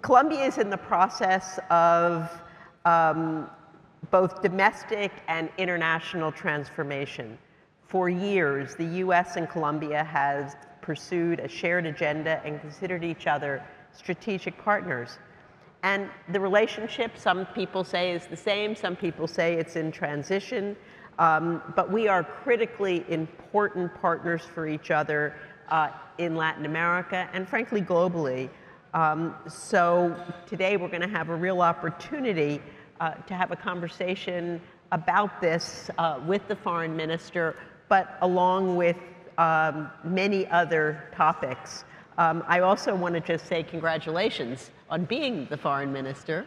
Colombia is in the process of both domestic and international transformation. For years, the US and Colombia has pursued a shared agenda and considered each other strategic partners. And the relationship, some people say is the same, some people say it's in transition, but we are critically important partners for each other in Latin America and frankly globally. So today we're going to have a real opportunity to have a conversation about this with the foreign minister, but along with many other topics. I also want to just say congratulations on being the foreign minister.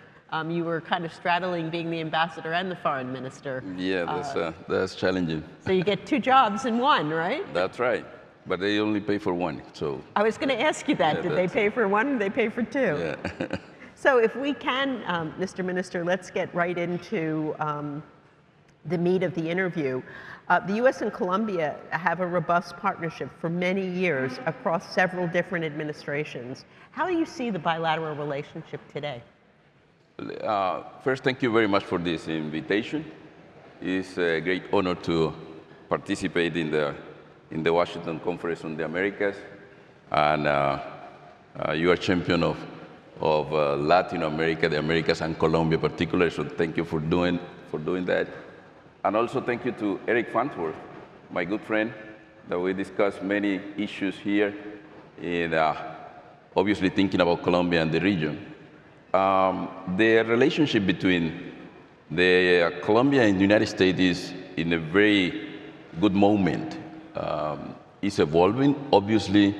You were kind of straddling being the ambassador and the foreign minister. Yeah, that's challenging. So you get two jobs in one, right? That's right. But they only pay for one, so. I was going to ask you that. Yeah, Did they pay for one or did they pay for two? Yeah. So if we can, Mr. Minister, let's get right into the meat of the interview. The US and Colombia have a robust partnership for many years across several different administrations. How do you see the bilateral relationship today? First, thank you very much for this invitation. It's a great honor to participate in the Washington Conference on the Americas. And you are champion of Latin America, the Americas, and Colombia particularly, so thank you for doing that. And also thank you to Eric Farnsworth, my good friend, that we discussed many issues here, in obviously thinking about Colombia and the region. The relationship between Colombia and the United States is in a very good moment. It's evolving, obviously,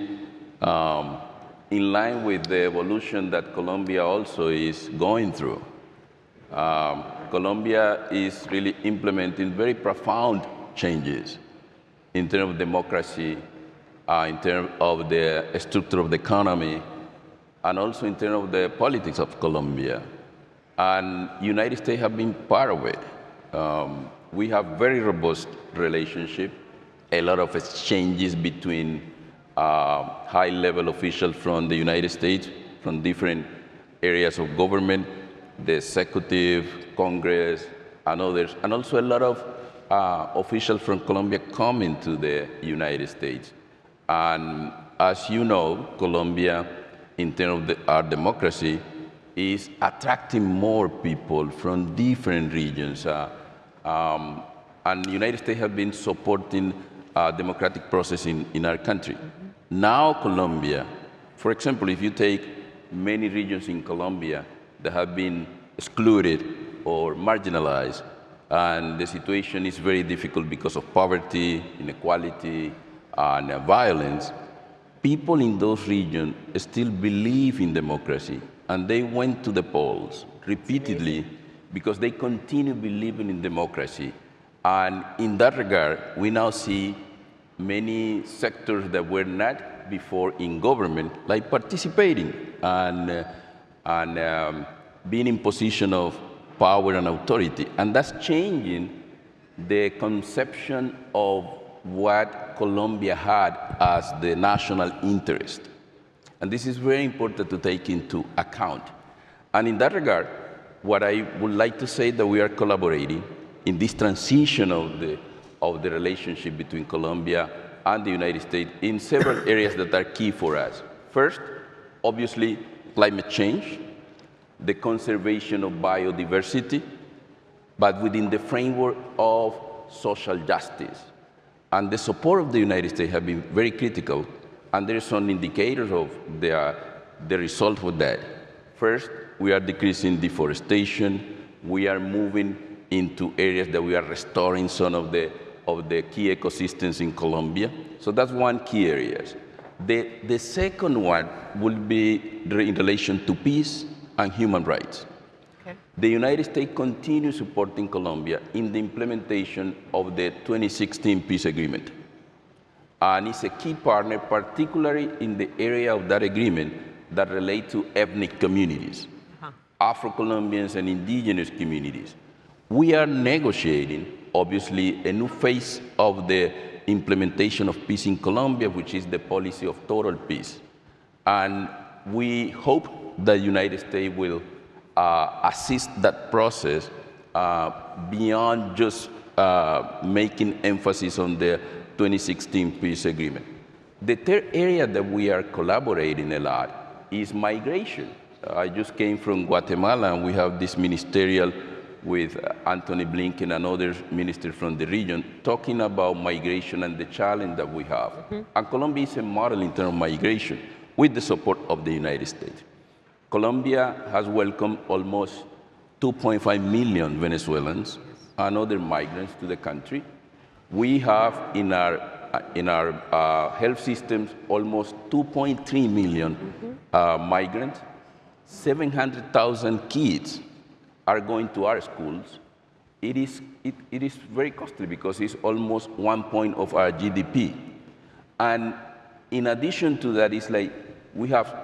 in line with the evolution that Colombia also is going through. Colombia is really implementing very profound changes in terms of democracy, in terms of the structure of the economy, and also in terms of the politics of Colombia. And United States have been part of it. We have very robust relationship, a lot of exchanges between high-level officials from the United States, from different areas of government, the executive, Congress, and others, and also a lot of officials from Colombia coming to the United States. And as you know, Colombia, in terms of our democracy, is attracting more people from different regions. And the United States have been supporting democratic process in our country. Now Colombia, for example, if you take many regions in Colombia that have been excluded or marginalized, and the situation is very difficult because of poverty, inequality, and violence, people in those regions still believe in democracy, and they went to the polls repeatedly because they continue believing in democracy. And in that regard, we now see many sectors that were not before in government, like participating and being in position of power and authority. And that's changing the conception of what Colombia had as the national interest. And this is very important to take into account. And in that regard, what I would like to say that we are collaborating in this transition of the relationship between Colombia and the United States in several areas that are key for us. First, obviously, climate change, the conservation of biodiversity, but within the framework of social justice. And the support of the United States have been very critical, and there are some indicators of the result of that. First, we are decreasing deforestation. We are moving into areas that we are restoring some of the key ecosystems in Colombia. So that's one key area. The second one will be in relation to peace and human rights. Okay. The United States continues supporting Colombia in the implementation of the 2016 peace agreement. And it's a key partner, particularly in the area of that agreement that relate to ethnic communities, Afro-Colombians and indigenous communities. We are negotiating, obviously, a new phase of the implementation of peace in Colombia, which is the policy of total peace. And we hope the United States will assist that process beyond just making emphasis on the 2016 peace agreement. The third area that we are collaborating a lot is migration. I just came from Guatemala, and we have this ministerial with Anthony Blinken and other ministers from the region talking about migration and the challenge that we have. And Colombia is a model in terms of migration with the support of the United States. Colombia has welcomed almost 2.5 million Venezuelans and other migrants to the country. We have in our health systems almost 2.3 million migrants. 700,000 kids are going to our schools. It is very costly because it's almost 1 point of our GDP. And in addition to that, it's like we have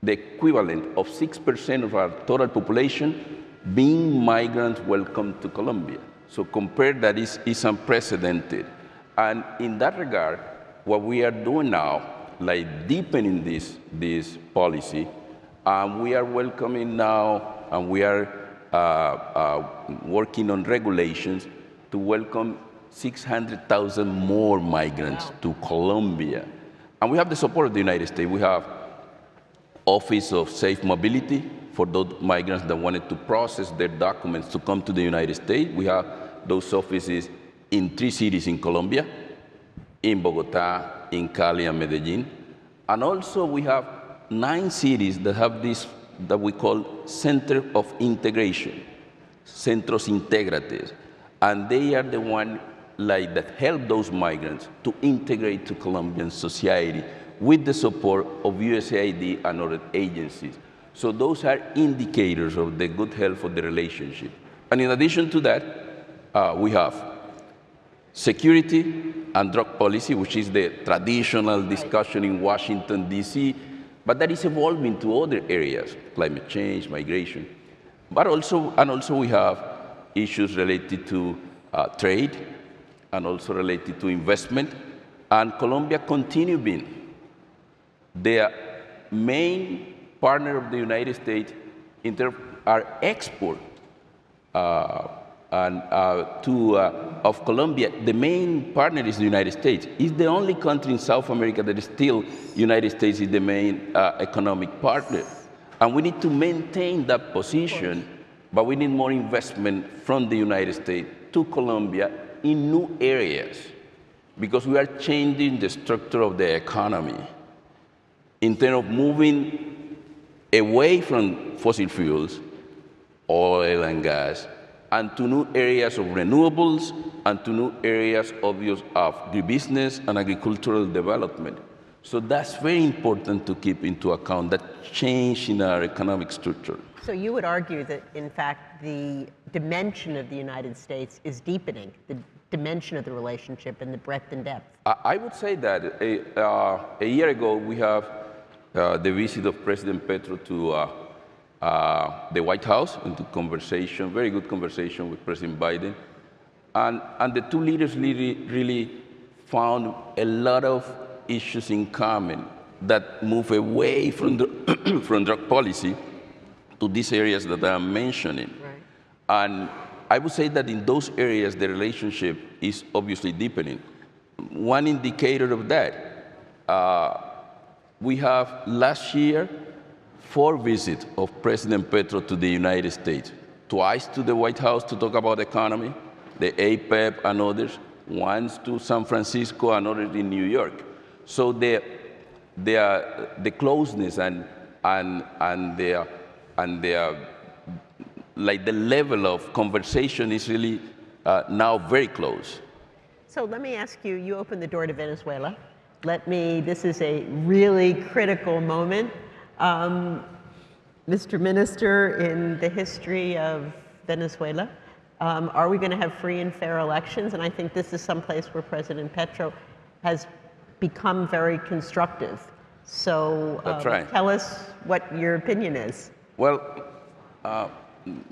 the equivalent of 6% of our total population being migrants welcome to Colombia. So compare that is unprecedented. And in that regard, what we are doing now, like deepening this policy, we are welcoming now, and we are working on regulations to welcome 600,000 more migrants to Colombia. And we have the support of the United States. We have Office of Safe Mobility for those migrants that wanted to process their documents to come to the United States. We have those offices in 3 cities in Colombia, in Bogota, in Cali, and Medellin. And also we have 9 cities that have this that we call Center of Integration, Centros Integrantes. And they are the one that help those migrants to integrate to Colombian society with the support of USAID and other agencies. So those are indicators of the good health of the relationship. And in addition to that, we have security and drug policy, which is the traditional discussion in Washington, D.C., but that is evolving to other areas, climate change, migration. But also we have issues related to trade and also related to investment. And Colombia continues being the main partner of the United States in terms of our export of Colombia. The main partner is the United States. It's the only country in South America that is still United States is the main economic partner. And we need to maintain that position, but we need more investment from the United States to Colombia in new areas, because we are changing the structure of the economy in terms of moving away from fossil fuels, oil and gas, and to new areas of renewables, and to new areas of agribusiness and agricultural development. So that's very important to keep into account, that change in our economic structure. So you would argue that, in fact, the dimension of the United States is deepening, the dimension of the relationship and the breadth and depth. I would say that a year ago, we have the visit of President Petro to the White House, into conversation, very good conversation with President Biden. And the two leaders really found a lot of issues in common that move away from drug policy to these areas that I'm mentioning. Right. And I would say that in those areas, the relationship is obviously deepening. One indicator of that, we have last year 4 visits of President Petro to the United States, twice to the White House to talk about the economy, the APEP and others, once to San Francisco and others in New York. So the closeness and the level of conversation is really now very close. So let me ask you, you opened the door to Venezuela. This is a really critical moment. Mr. Minister, in the history of Venezuela, are we going to have free and fair elections? And I think this is someplace where President Petro has become very constructive. So That's right. Tell us what your opinion is. Well,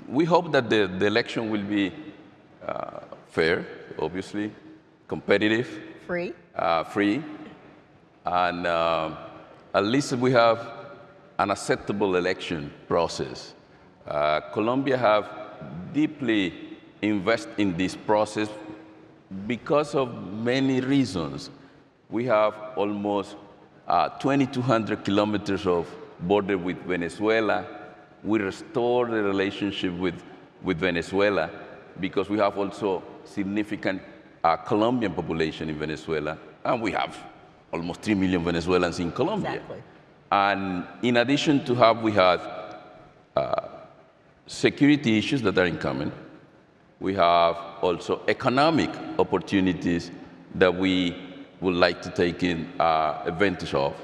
we hope that the election will be fair, obviously, competitive. Free. Free. And at least we have an acceptable election process. Colombia have deeply invested in this process because of many reasons. We have almost 2,200 kilometers of border with Venezuela. We restored the relationship with Venezuela because we have also significant Colombian population in Venezuela, and we have almost 3 million Venezuelans in Colombia. Exactly. And in addition to have, we had security issues that are in common. We have also economic opportunities that we would like to take in advantage of.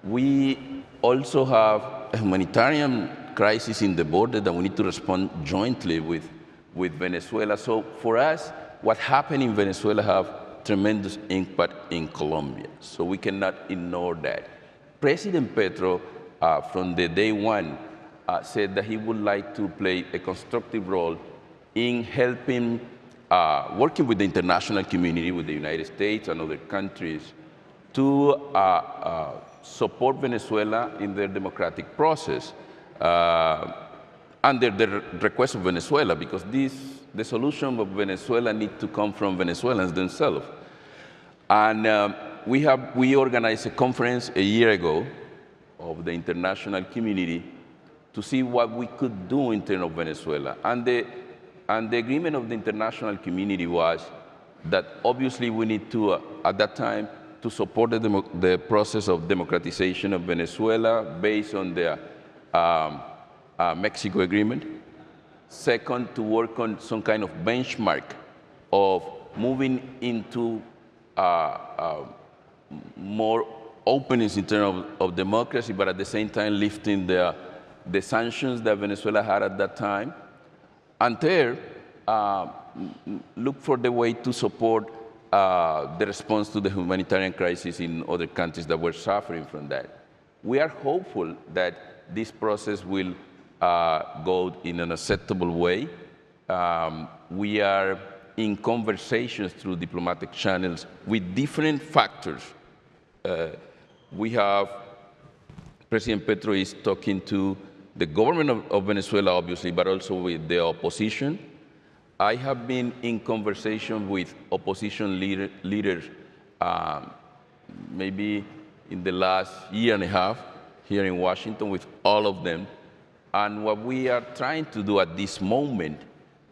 We also have a humanitarian crisis in the border that we need to respond jointly with Venezuela. So for us, what happened in Venezuela have tremendous impact in Colombia. So we cannot ignore that. President Petro, from the day one, said that he would like to play a constructive role in helping, working with the international community, with the United States and other countries, to support Venezuela in their democratic process under the request of Venezuela, because the solution of Venezuela needs to come from Venezuelans themselves. And we organized a conference a year ago of the international community to see what we could do in terms of Venezuela. And the agreement of the international community was that obviously we need to, at that time, to support the process of democratization of Venezuela based on the Mexico agreement. Second, to work on some kind of benchmark of moving into more openness in terms of democracy, but at the same time lifting the sanctions that Venezuela had at that time. And third, look for the way to support the response to the humanitarian crisis in other countries that were suffering from that. We are hopeful that this process will go in an acceptable way. We are in conversations through diplomatic channels with different factors. We have, President Petro is talking to the government of Venezuela, obviously, but also with the opposition. I have been in conversation with opposition leaders maybe in the last year and a half here in Washington with all of them. And what we are trying to do at this moment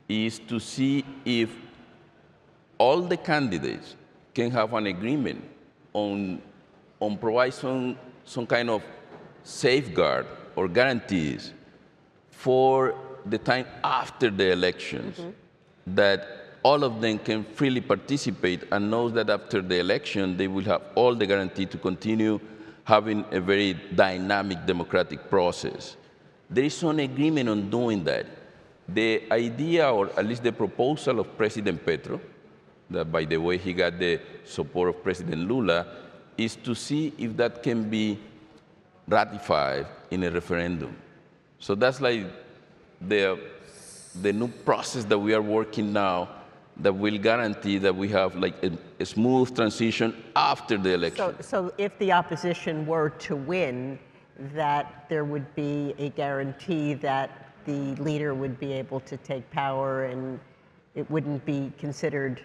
is to see if all the candidates can have an agreement on provide some kind of safeguard or guarantees for the time after the elections, that all of them can freely participate and know that after the election they will have all the guarantee to continue having a very dynamic democratic process. There is some agreement on doing that. The idea, or at least the proposal of President Petro, that by the way he got the support of President Lula, is to see if that can be ratified in a referendum. So that's like the new process that we are working now that will guarantee that we have like a smooth transition after the election. So if the opposition were to win, that there would be a guarantee that the leader would be able to take power and it wouldn't be considered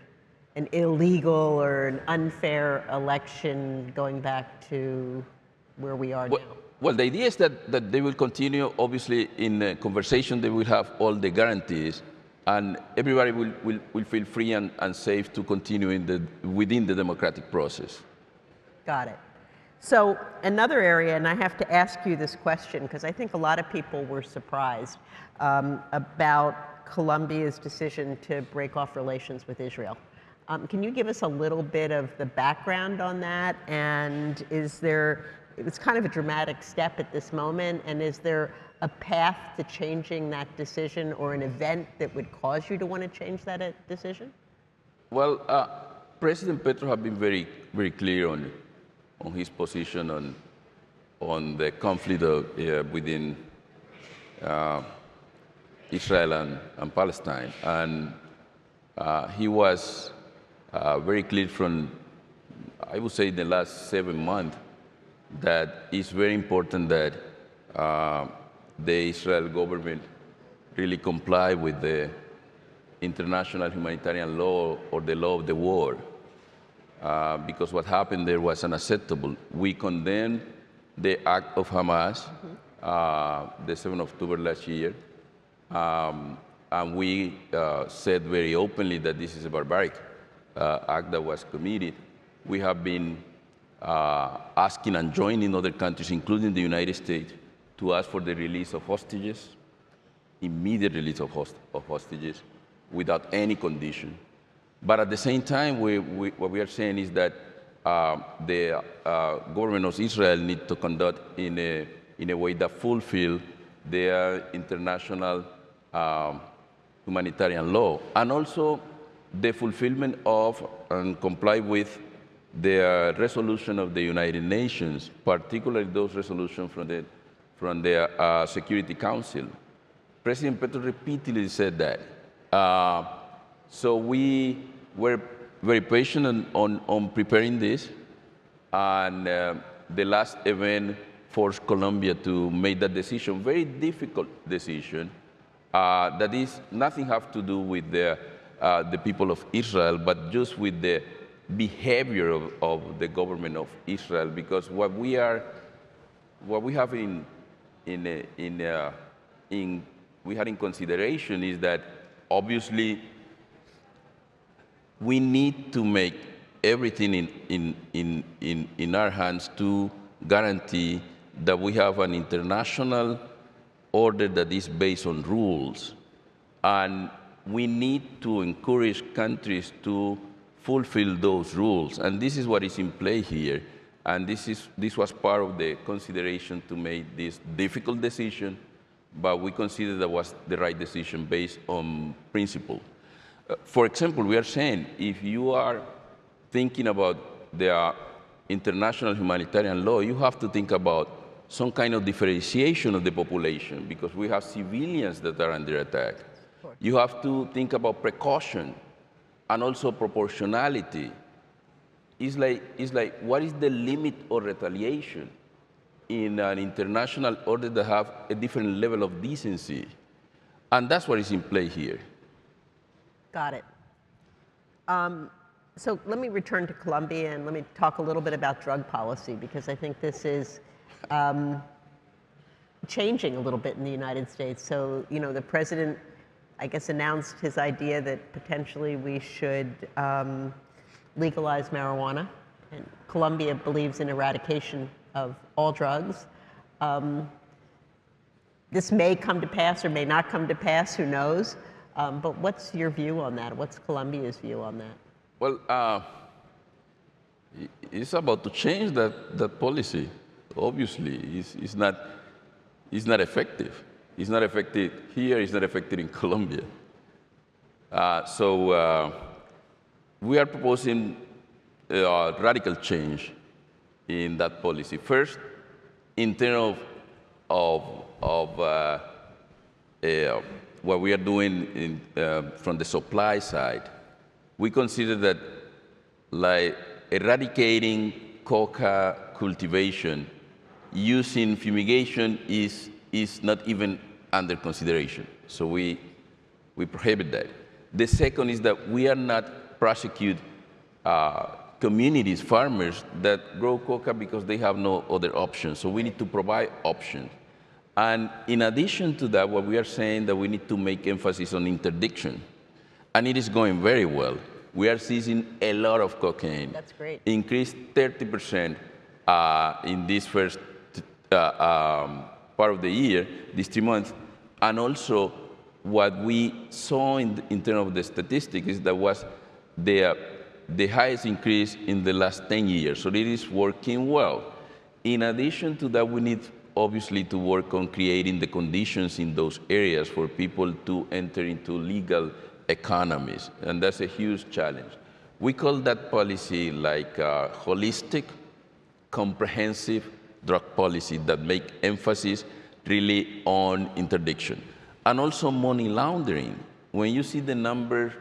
an illegal or an unfair election going back to where we are now? Well, the idea is that they will continue, obviously, in a conversation, they will have all the guarantees, and everybody will feel free and safe to continue within the democratic process. Got it. So another area, and I have to ask you this question because I think a lot of people were surprised about Colombia's decision to break off relations with Israel. Can you give us a little bit of the background on that? And it's kind of a dramatic step at this moment, and is there a path to changing that decision or an event that would cause you to want to change that decision? Well, President Petro has been very, very clear on his position on the conflict within Israel and Palestine. And he was very clear from, I would say, the last 7 months, that it's very important that uh, the Israel government really comply with the international humanitarian law or the law of the war, because what happened there was unacceptable. We condemned the act of Hamas, the 7th of October last year, and we said very openly that this is a barbaric act that was committed. We have been asking and joining other countries, including the United States, to ask for the release of hostages, immediate release of hostages, without any condition. But at the same time, what we are saying is that the government of Israel needs to conduct in a way that fulfill their international humanitarian law, and also the fulfillment of and comply with the resolution of the United Nations, particularly those resolutions from the Security Council. President Petro repeatedly said that. So we were very patient on preparing this, and the last event forced Colombia to make that decision, very difficult decision, that is nothing have to do with the people of Israel, but just with the behavior of the government of Israel, because what we have we had in consideration is that obviously we need to make everything in our hands to guarantee that we have an international order that is based on rules. And we need to encourage countries to fulfill those rules. And this is what is in play here. And this was part of the consideration to make this difficult decision, but we consider that was the right decision based on principle. For example, we are saying if you are thinking about the international humanitarian law, you have to think about some kind of differentiation of the population, because we have civilians that are under attack. You have to think about precaution and also proportionality. It's like what is the limit of retaliation in an international order that have a different level of decency? And that's what is in play here. Got it. So let me return to Colombia and let me talk a little bit about drug policy, because I think this is changing a little bit in the United States. So, you know, the president, I guess, announced his idea that potentially we should legalize marijuana. And Colombia believes in eradication of all drugs. This may come to pass or may not come to pass, who knows? But what's your view on that? What's Colombia's view on that? Well, it's about to change that policy. Obviously, it's not effective. It's not effective here. It's not effective in Colombia. So we are proposing a radical change in that policy. First, in terms of what we are doing from the supply side, we consider that like eradicating coca cultivation using fumigation is not even under consideration. So we prohibit that. The second is that we are not prosecute communities, farmers that grow coca because they have no other options. So we need to provide options. And in addition to that, what we are saying that we need to make emphasis on interdiction. And it is going very well. We are seizing a lot of cocaine. That's great. Increased 30% in this first part of the year, these 3 months. And also, what we saw in terms of the statistics is that was the highest increase in the last 10 years. So it is working well. In addition to that, we need obviously to work on creating the conditions in those areas for people to enter into legal economies, and that's a huge challenge. We call that policy like holistic, comprehensive drug policy that make emphasis really on interdiction. And also money laundering. When you see the numbers,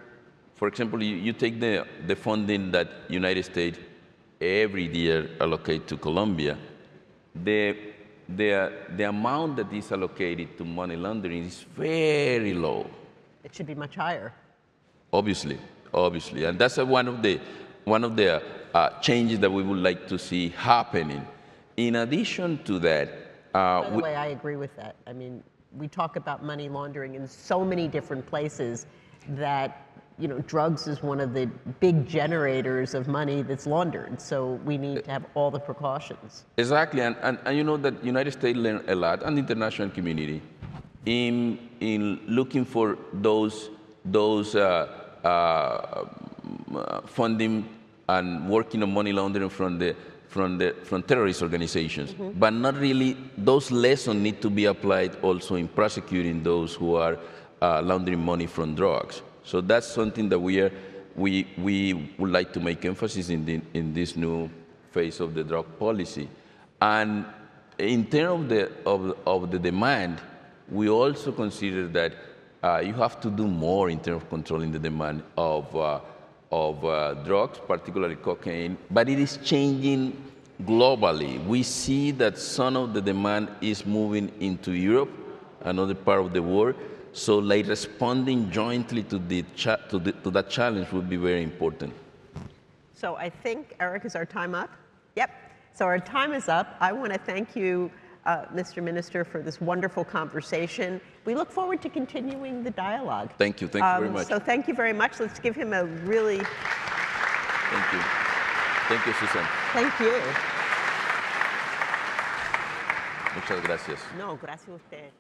for example, you take the funding that United States every year allocate to Colombia, the the amount that is allocated to money laundering is very low. It should be much higher. Obviously, and that's one of the changes that we would like to see happening. In addition to that, By the way, I agree with that. I mean, we talk about money laundering in so many different places that, you know, drugs is one of the big generators of money that's laundered. So we need to have all the precautions. exactly, and you know that United States learned a lot, and the international community, in looking for those funding and working on money laundering from terrorist organizations, but not really. Those lessons need to be applied also in prosecuting those who are laundering money from drugs. So that's something that we would like to make emphasis in this new phase of the drug policy. And in terms of the demand, we also consider that you have to do more in terms of controlling the demand of drugs, particularly cocaine, but it is changing globally. We see that some of the demand is moving into Europe, another part of the world. So, like responding jointly to that challenge would be very important. So I think, Eric, is our time up? Yep. So our time is up. I want to thank you, Mr. Minister, for this wonderful conversation. We look forward to continuing the dialogue. Thank you. Thank you very much. So thank you very much. Let's give him a really... Thank you. Thank you, Susan. Thank you. Muchas gracias. No, gracias a usted.